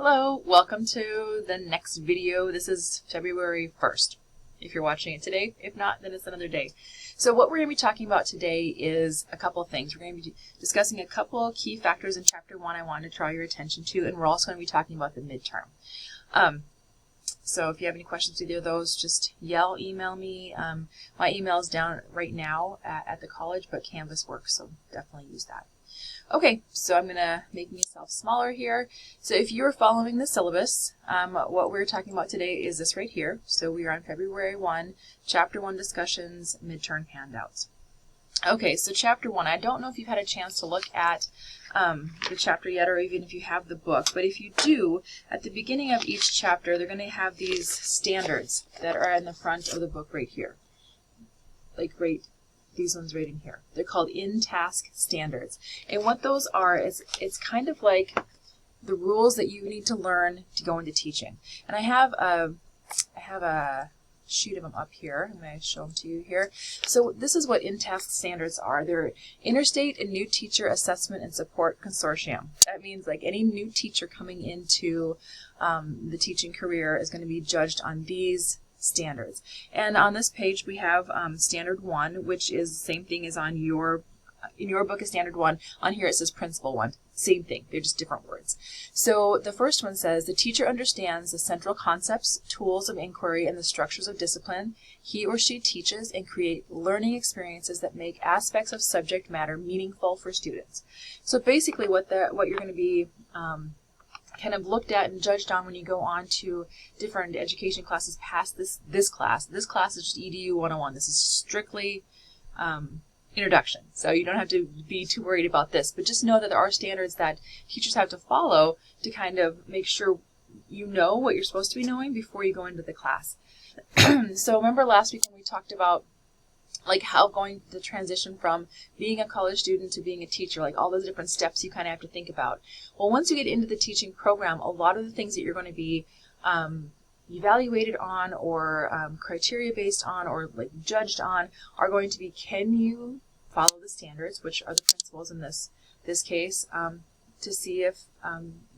Hello, welcome to the next video. This is February 1st, if you're watching it today. If not, then it's another day. So what we're going to be talking about today is a couple of things. We're going to be discussing a couple of key factors in Chapter 1 I wanted to draw your attention to, and we're also going to be talking about the midterm. So if you have any questions with either of those, just yell, email me. My email is down right now at the college, but Canvas works, so definitely use that. Okay, so I'm going to make myself smaller here. So if you're following the syllabus, what we're talking about today is this right here. So we are on February 1, Chapter 1 discussions, midterm handouts. Okay, so Chapter 1, I don't know if you've had a chance to look at the chapter yet, or even if you have the book, but if you do, at the beginning of each chapter, they're going to have these standards that are in the front of the book right here. Like these ones right in here. They're called in-task standards. And what those are is it's kind of like the rules that you need to learn to go into teaching. And I have a sheet of them up here. I'm going to show them to you here. So this is what in-task standards are. They're Interstate and New Teacher Assessment and Support Consortium. That means like any new teacher coming into the teaching career is going to be judged on these standards. And on this page we have Standard 1, which is the same thing as on in your book is Standard 1. On here it says Principle 1. Same thing. They're just different words. So the first one says, the teacher understands the central concepts, tools of inquiry, and the structures of discipline. He or she teaches and creates learning experiences that make aspects of subject matter meaningful for students. So basically what you're going to be kind of looked at and judged on when you go on to different education classes past this class. This class is just EDU 101. This is strictly introduction. So you don't have to be too worried about this, but just know that there are standards that teachers have to follow to kind of make sure you know what you're supposed to be knowing before you go into the class. So remember last week when we talked about like how going the transition from being a college student to being a teacher, like all those different steps you kind of have to think about. Well, once you get into the teaching program, a lot of the things that you're going to be evaluated on or criteria based on or like judged on are going to be, can you follow the standards, which are the principles in this case, to see if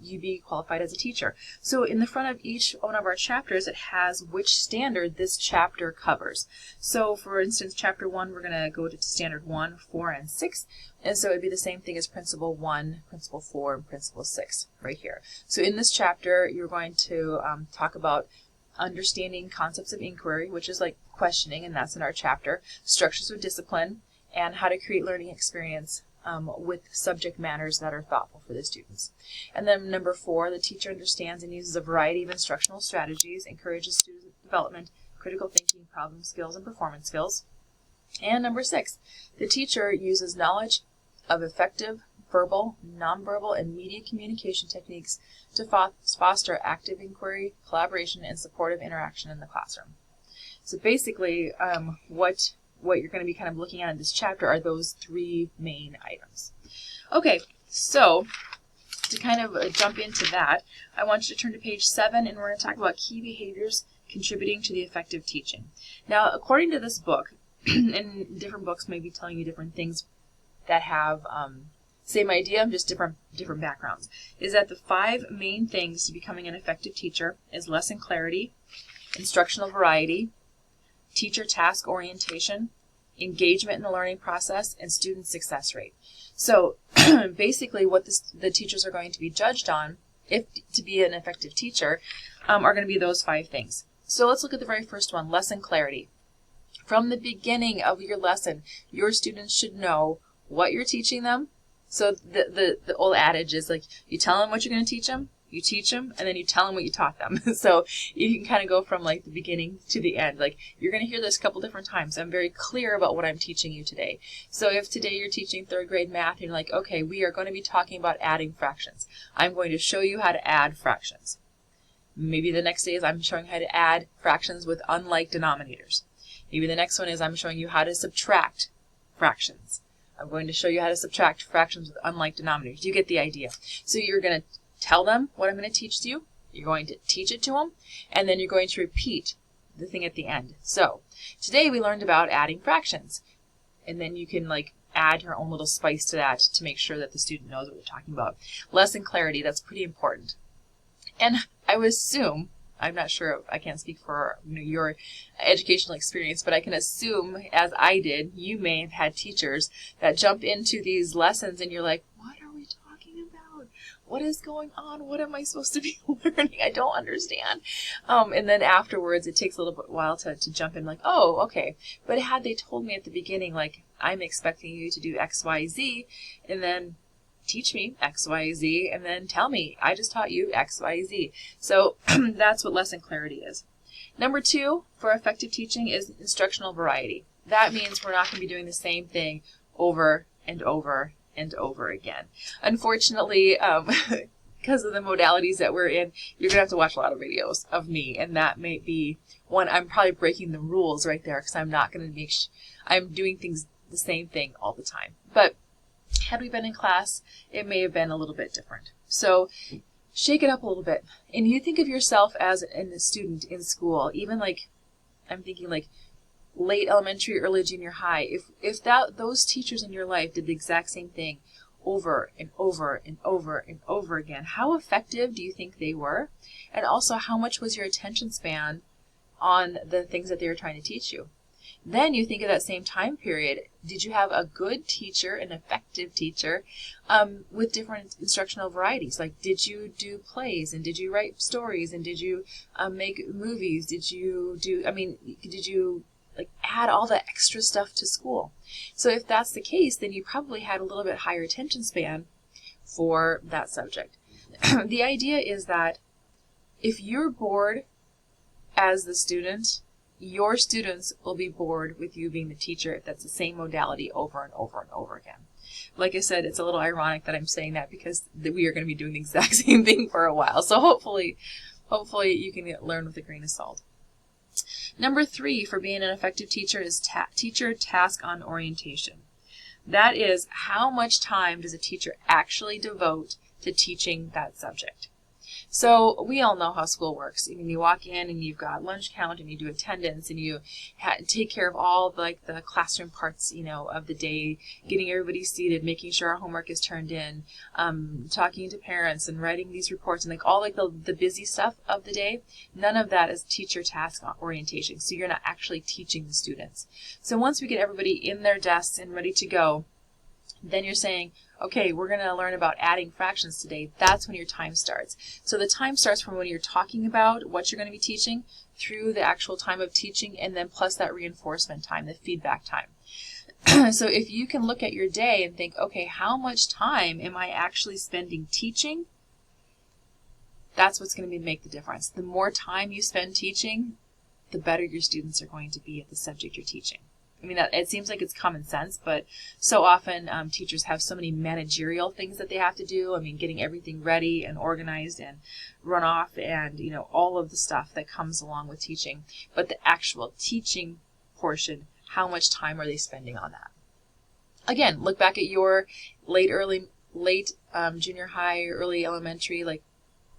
you be qualified as a teacher. So in the front of each one of our chapters, it has which standard this chapter covers. So for instance, Chapter 1, we're going to go to Standard 1, 4, and 6. And so it would be the same thing as Principle 1, Principle 4, and Principle 6 right here. So in this chapter, you're going to talk about understanding concepts of inquiry, which is like questioning, and that's in our chapter, structures of discipline, and how to create learning experience with subject matters that are thoughtful for the students. And then number 4, the teacher understands and uses a variety of instructional strategies, encourages student development, critical thinking, problem skills, and performance skills. And number 6, the teacher uses knowledge of effective verbal, nonverbal, and media communication techniques to foster active inquiry, collaboration, and supportive interaction in the classroom. So basically, what you're going to be kind of looking at in this chapter are those 3 main items. Okay, so to kind of jump into that, I want you to turn to page 7, and we're going to talk about key behaviors contributing to the effective teaching. Now, according to this book, and different books may be telling you different things that have same idea, just different backgrounds, is that the 5 main things to becoming an effective teacher is lesson clarity, instructional variety, teacher task orientation, engagement in the learning process, and student success rate. So basically what the teachers are going to be judged on, if to be an effective teacher, are going to be those 5 things. So let's look at the very first one, lesson clarity. From the beginning of your lesson, your students should know what you're teaching them. So the old adage is like, you tell them what you're going to teach them, you teach them, and then you tell them what you taught them. So you can kind of go from like the beginning to the end. Like you're going to hear this a couple different times. I'm very clear about what I'm teaching you today. So if today you're teaching 3rd grade math, and you're like, okay, we are going to be talking about adding fractions. I'm going to show you how to add fractions. Maybe the next day is I'm showing how to add fractions with unlike denominators. Maybe the next one is I'm showing you how to subtract fractions. I'm going to show you how to subtract fractions with unlike denominators. You get the idea. So you're going to tell them what I'm going to teach to you. You're going to teach it to them, and then you're going to repeat the thing at the end. So today we learned about adding fractions, and then you can like add your own little spice to that to make sure that the student knows what we're talking about. Lesson clarity, that's pretty important. And I would assume, I'm not sure, I can't speak for your educational experience, but I can assume, as I did, you may have had teachers that jump into these lessons and you're like, what are we talking about? What is going on? What am I supposed to be learning? I don't understand. And then afterwards, it takes a little bit while to jump in like, oh, okay. But had they told me at the beginning, like, I'm expecting you to do X, Y, Z, and then teach me X, Y, Z, and then tell me, I just taught you X, Y, Z. So that's what lesson clarity is. Number 2 for effective teaching is instructional variety. That means we're not going to be doing the same thing over and over and over again. Unfortunately, because of the modalities that we're in, you're going to have to watch a lot of videos of me, and that may be one. I'm probably breaking the rules right there because I'm not going to I'm doing things the same thing all the time. But had we been in class, it may have been a little bit different. So shake it up a little bit. And you think of yourself as a student in school, even like, I'm thinking like late elementary, early junior high. If those teachers in your life did the exact same thing over and over and over and over again, how effective do you think they were? And also, how much was your attention span on the things that they were trying to teach you? Then you think of that same time period. Did you have a good teacher, an effective teacher, with different instructional varieties? Like, did you do plays, and did you write stories, and did you make movies? Did you like add all the extra stuff to school? So if that's the case, then you probably had a little bit higher attention span for that subject. The idea is that if you're bored as the student, your students will be bored with you being the teacher if that's the same modality over and over and over again. Like I said, it's a little ironic that I'm saying that because we are going to be doing the exact same thing for a while. So hopefully you can learn with a grain of salt. Number 3 for being an effective teacher is teacher task on orientation. That is, how much time does a teacher actually devote to teaching that subject? So we all know how school works. I mean, you walk in and you've got lunch count and you do attendance and you take care of all the classroom parts, of the day, getting everybody seated, making sure our homework is turned in, talking to parents and writing these reports and all the busy stuff of the day. None of that is teacher task orientation. So you're not actually teaching the students. So once we get everybody in their desks and ready to go, then you're saying, okay, we're going to learn about adding fractions today. That's when your time starts. So the time starts from when you're talking about what you're going to be teaching through the actual time of teaching, and then plus that reinforcement time, the feedback time. So if you can look at your day and think, okay, how much time am I actually spending teaching? That's what's going to make the difference. The more time you spend teaching, the better your students are going to be at the subject you're teaching. I mean, it seems like it's common sense, but so often teachers have so many managerial things that they have to do. I mean, getting everything ready and organized and run off and, all of the stuff that comes along with teaching. But the actual teaching portion, how much time are they spending on that? Again, look back at your late junior high, early elementary, like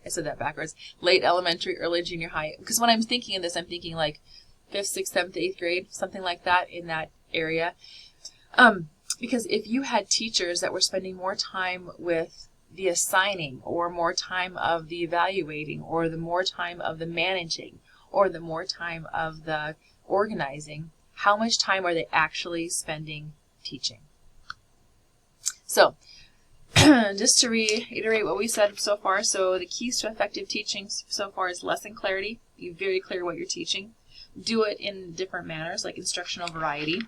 I said that backwards, late elementary, early junior high. Because when I'm thinking of this, I'm thinking like 5th, 6th, 7th, 8th grade, something like that in that area. Because if you had teachers that were spending more time with the assigning, or more time of the evaluating, or the more time of the managing, or the more time of the organizing, how much time are they actually spending teaching? So, just to reiterate what we said so far, so the keys to effective teaching so far is lesson clarity. Be very clear what you're teaching. Do it in different manners, like instructional variety,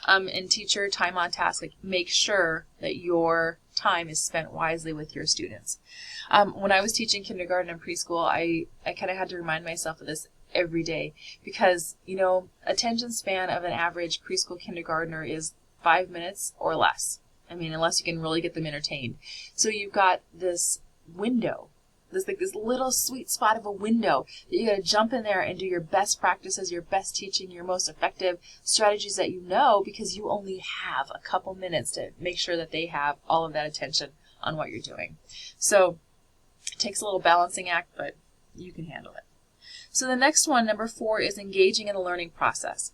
and teacher time on task. Like, make sure that your time is spent wisely with your students. When I was teaching kindergarten and preschool, I kind of had to remind myself of this every day because, attention span of an average preschool kindergartner is 5 minutes or less. I mean, unless you can really get them entertained. So you've got this window, this little sweet spot of a window that you got to jump in there and do your best practices, your best teaching, your most effective strategies that you know, because you only have a couple minutes to make sure that they have all of that attention on what you're doing. So it takes a little balancing act, but you can handle it. So the next one, number 4, is engaging in the learning process.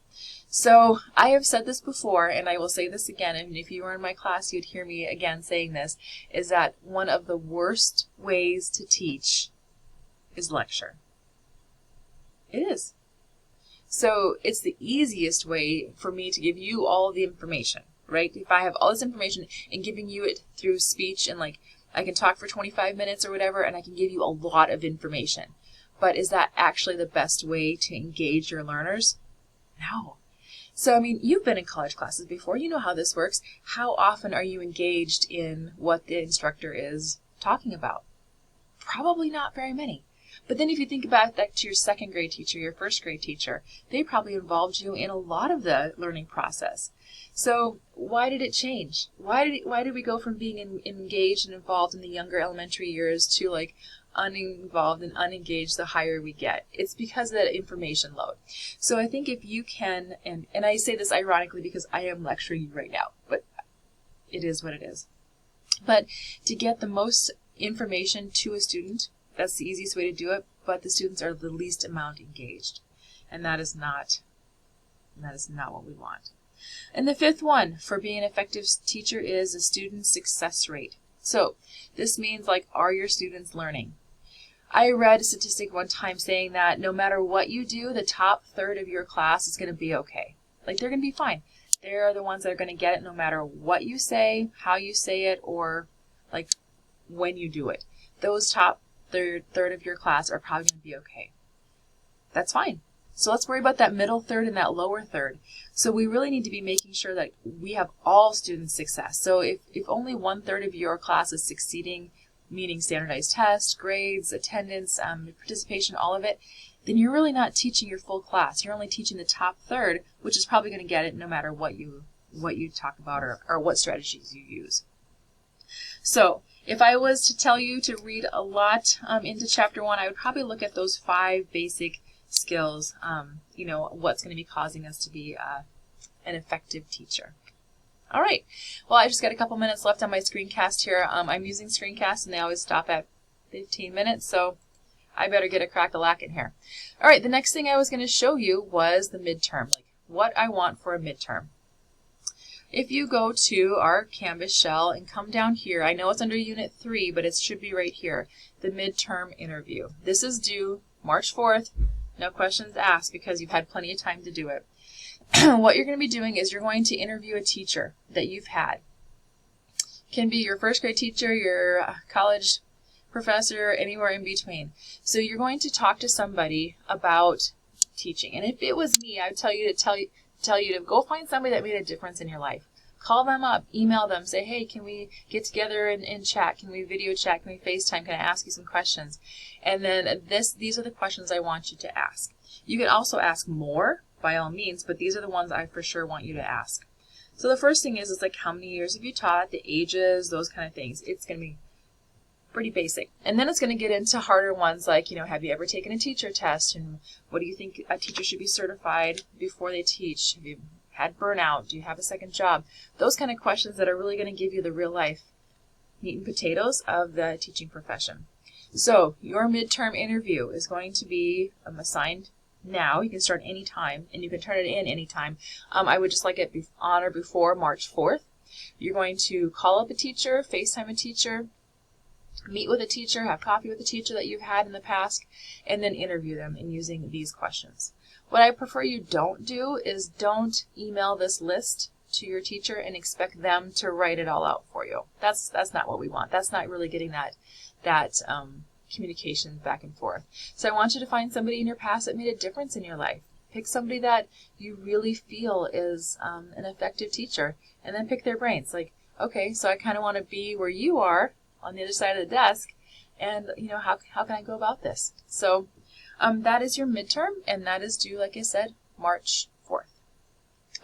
So I have said this before, and I will say this again, and if you were in my class, you'd hear me again saying this, is that one of the worst ways to teach is lecture. It is. So it's the easiest way for me to give you all the information, right? If I have all this information and giving you it through speech and like I can talk for 25 minutes or whatever and I can give you a lot of information. But is that actually the best way to engage your learners? No. So, I mean, you've been in college classes before. You know how this works. How often are you engaged in what the instructor is talking about? Probably not very many. But then if you think about that to your second grade teacher, your first grade teacher, they probably involved you in a lot of the learning process. So why did it change? Why did we go from being engaged and involved in the younger elementary years to like uninvolved and unengaged the higher we get? It's because of that information load. So I think if you can, and I say this ironically because I am lecturing you right now, but it is what it is. But to get the most information to a student, that's the easiest way to do it, but the students are the least amount engaged. And that is not what we want. And the fifth one for being an effective teacher is a student success rate. So this means like, are your students learning? I read a statistic one time saying that no matter what you do, the top third of your class is going to be okay. Like they're going to be fine. They're the ones that are going to get it no matter what you say, how you say it, or like when you do it. Those top third of your class are probably going to be okay. That's fine. So let's worry about that middle third and that lower third. So we really need to be making sure that we have all student success. So if only 1/3 of your class is succeeding, meaning standardized tests, grades, attendance, participation, all of it, then you're really not teaching your full class. You're only teaching the top third, which is probably going to get it no matter what you talk about or what strategies you use. So if I was to tell you to read a lot into Chapter 1, I would probably look at those 5 basic skills, what's going to be causing us to be an effective teacher. All right. Well, I just got a couple minutes left on my screencast here. I'm using screencasts, and they always stop at 15 minutes, so I better get a crack-a-lack in here. All right, the next thing I was going to show you was the midterm, like what I want for a midterm. If you go to our Canvas shell and come down here, I know it's under Unit 3, but it should be right here, the midterm interview. This is due March 4th. No questions asked because you've had plenty of time to do it. What you're going to be doing is you're going to interview a teacher that you've had. It can be your first grade teacher, your college professor, anywhere in between. So you're going to talk to somebody about teaching. And if it was me, I would tell you to go find somebody that made a difference in your life. Call them up, email them, say, hey, can we get together and chat? Can we video chat? Can we FaceTime? Can I ask you some questions? And then these are the questions I want you to ask. You can also ask more, by all means, but these are the ones I for sure want you to ask. So the first thing is like how many years have you taught, the ages, those kind of things. It's going to be pretty basic. And then it's going to get into harder ones like, have you ever taken a teacher test? And what do you think a teacher should be certified before they teach? Have you had burnout? Do you have a second job? Those kind of questions that are really going to give you the real life meat and potatoes of the teaching profession. So your midterm interview is going to be assigned now. You can start any time, and you can turn it in any time. I would just like it on or before March 4th. You're going to call up a teacher, FaceTime a teacher, meet with a teacher, have coffee with a teacher that you've had in the past, and then interview them in using these questions. What I prefer you don't do is don't email this list to your teacher and expect them to write it all out for you. That's not what we want. That's not really getting that communication back and forth. So I want you to find somebody in your past that made a difference in your life. Pick somebody that you really feel is an effective teacher, and then pick their brains. Like, okay, so I kind of want to be where you are on the other side of the desk, and how can I go about this? So that is your midterm, and that is due, like I said, March 4th.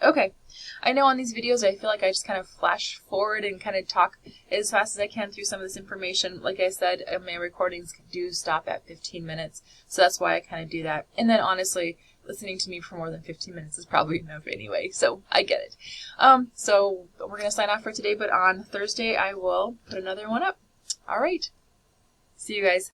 Okay, I know on these videos I feel like I just kind of flash forward and kind of talk as fast as I can through some of this information. Like I said, my recordings do stop at 15 minutes, so that's why I kind of do that. And then honestly, listening to me for more than 15 minutes is probably enough anyway, so I get it. So we're going to sign off for today, but on Thursday I will put another one up. All right. See you guys.